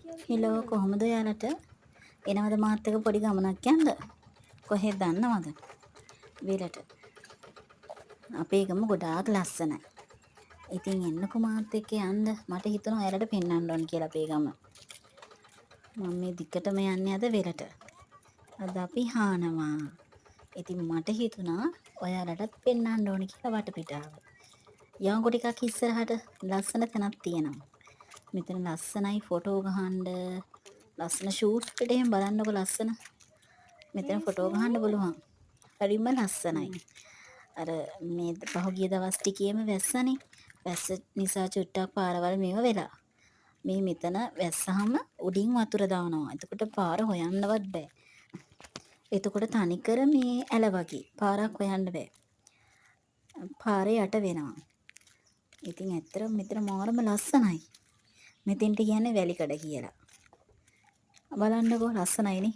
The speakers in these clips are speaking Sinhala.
හෙලෝ කොහොමද යාලට එනවද මාත් එක්ක පොඩි ගමනක් යන්න කොහෙද දන්නවද වෙලට අපේ ගම ගොඩාක් ලස්සනයි ඉතින් එන්නකෝ මාත් එක්ක යන්න මට හිතුණා ඔයාලට පෙන්වන්න ඕන කියලා අපේ ගම මම මේ දිගටම යන්නේ අද වෙලට අද අපි හානවා ඉතින් මට හිතුණා ඔයාලටත් පෙන්වන්න ඕන කියලා වටපිටාව යංගෝ ටිකක් ඉස්සරහට ලස්සන තැනක් තියෙනවා මෙතන ලස්සනයි ෆොටෝ ගහන්න ලස්සන ෂූට් එකට එහෙම බලන්නකො ලස්සන මෙතන ෆොටෝ ගහන්න බලුවන් හරිම ලස්සනයි අර මේ පහුගිය දවස් ටිකේම වැස්සනේ වැස්ස නිසා චුට්ටක් පාරවල් මේව වෙලා මේ මෙතන වැස්සහම උඩින් වතුර දානවා එතකොට පාර හොයන්නවත් බෑ එතකොට තනිකර මේ ඇල වගේ පාරක් හොයන්න බෑ පාරේ යට වෙනවා ඉතින් ඇත්තටම මෙතන මාරම ලස්සනයි මෙතෙන්ට කියන්නේ වැලිකඩ කියලා. බලන්නකෝ ලස්සනයිනේ.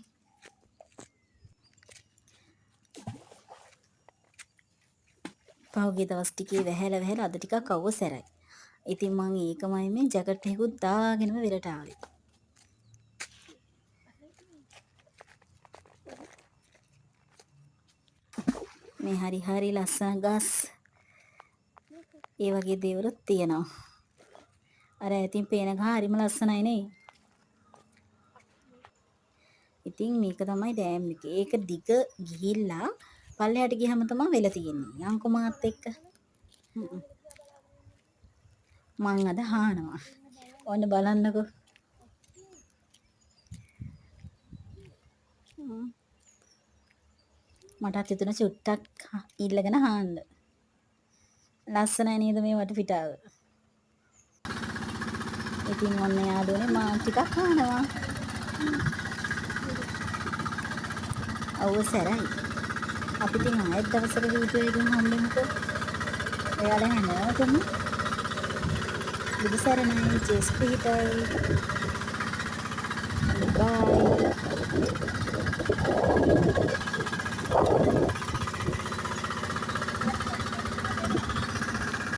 පහුගිය දවස් ටිකේ වැහැලා අද ටිකක් අවසරයි. ඉතින් මං ඒකමයි මේ ජැකට් එකකුත් දාගෙනම වෙලට ආවේ. මේ හරි ලස්සන ගස්. ඒ වගේ දේවලුත් තියෙනවා. අර ඉතින් පේන ගහ හරිම ලස්සනයි නේ. ඉතින් මේක තමයි ඩෑම් එක. ඒක දිග ගිහිල්ලා පල්ලෙහාට ගියහම තමයි වෙල තියෙන්නේ. යංකෝ මාත් එක්ක. මං අද හානවා. ඔන්න බලන්නකෝ. මටත් හිතුණා චුට්ටක් ඉල්ලගෙන හාන්න. ලස්සනයි නේද මේ වටපිටාව? ඉතින් ඔන්න යාළුවනේ මා ටිකක් හානවා. අවසරයි. අපි ඉතින් ආයෙත් දවසක වීඩියෝ එකකින් හම්බෙමුකෝ. ඔයාලා හැමෝටම බුදු සරණයි ජේසුස් පිහිටයි. බයි.